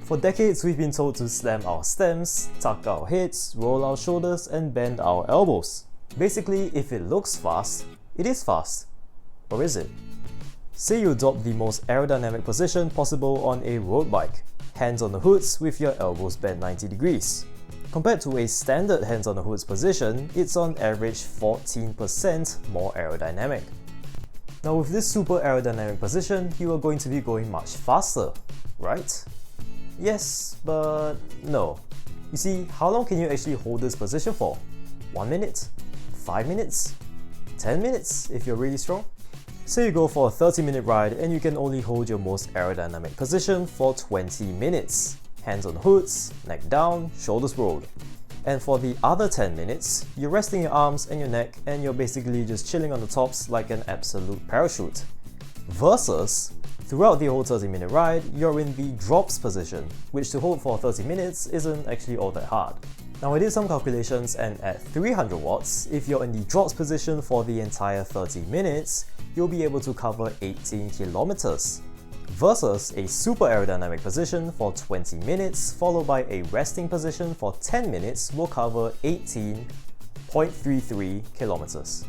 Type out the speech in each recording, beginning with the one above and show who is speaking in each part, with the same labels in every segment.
Speaker 1: For decades, we've been told to slam our stems, tuck our heads, roll our shoulders, and bend our elbows. Basically, if it looks fast, it is fast. Or is it? Say you adopt the most aerodynamic position possible on a road bike, hands on the hoods with your elbows bent 90 degrees. Compared to a standard hands on the hoods position, it's on average 14% more aerodynamic. Now with this super aerodynamic position, you are going to be going much faster, right? Yes, but no. You see, how long can you actually hold this position for? 1 minute? 5 minutes? 10 minutes if you're really strong? Say you go for a 30-minute ride and you can only hold your most aerodynamic position for 20 minutes. Hands on hoods, neck down, shoulders rolled. And for the other 10 minutes, you're resting your arms and your neck and you're basically just chilling on the tops like an absolute parachute. Versus, throughout the whole 30-minute ride, you're in the drops position, which to hold for 30 minutes isn't actually all that hard. Now I did some calculations and at 300 watts, if you're in the drops position for the entire 30 minutes, you'll be able to cover 18 kilometers. Versus a super aerodynamic position for 20 minutes followed by a resting position for 10 minutes will cover 18.33 kilometers.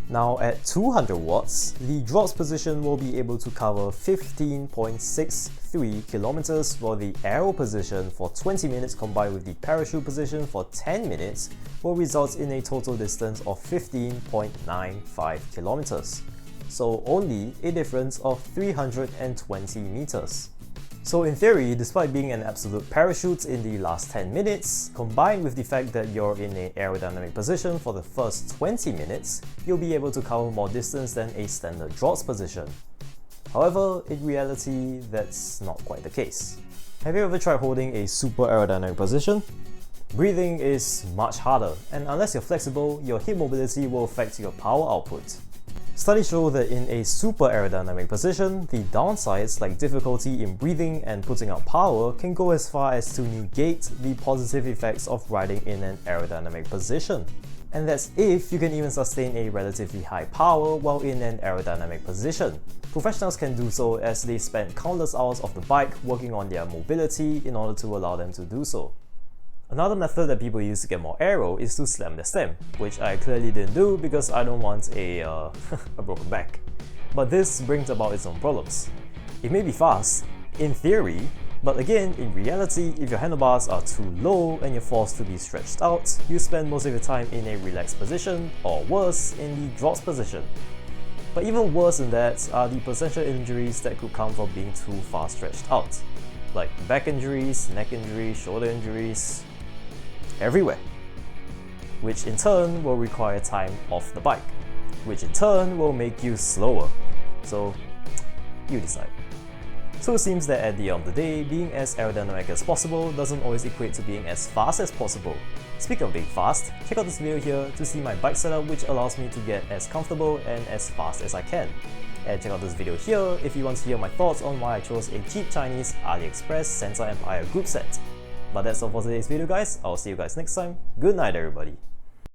Speaker 1: Now at 200 watts, the drops position will be able to cover 15.63 kilometers, while the aero position for 20 minutes combined with the parachute position for 10 minutes will result in a total distance of 15.95 kilometers. So only a difference of 320 meters. So in theory, despite being an absolute parachute in the last 10 minutes, combined with the fact that you're in an aerodynamic position for the first 20 minutes, you'll be able to cover more distance than a standard drops position. However, in reality, that's not quite the case. Have you ever tried holding a super aerodynamic position? Breathing is much harder, and unless you're flexible, your hip mobility will affect your power output. Studies show that in a super aerodynamic position, the downsides like difficulty in breathing and putting out power can go as far as to negate the positive effects of riding in an aerodynamic position. And that's if you can even sustain a relatively high power while in an aerodynamic position. Professionals can do so as they spend countless hours off the bike working on their mobility in order to allow them to do so. Another method that people use to get more aero is to slam their stem, which I clearly didn't do because I don't want a broken back. But this brings about its own problems. It may be fast, in theory, but again, in reality, if your handlebars are too low and you're forced to be stretched out, you spend most of your time in a relaxed position, or worse, in the drops position. But even worse than that are the potential injuries that could come from being too far stretched out, like back injuries, neck injuries, shoulder injuries, everywhere, which in turn will require time off the bike, which in turn will make you slower. So you decide. So it seems that at the end of the day, being as aerodynamic as possible doesn't always equate to being as fast as possible. Speaking of being fast, check out this video here to see my bike setup, which allows me to get as comfortable and as fast as I can. And check out this video here if you want to hear my thoughts on why I chose a cheap Chinese AliExpress Sensor Empire group set. But that's all for today's video guys, I'll see you guys next time. Good night everybody.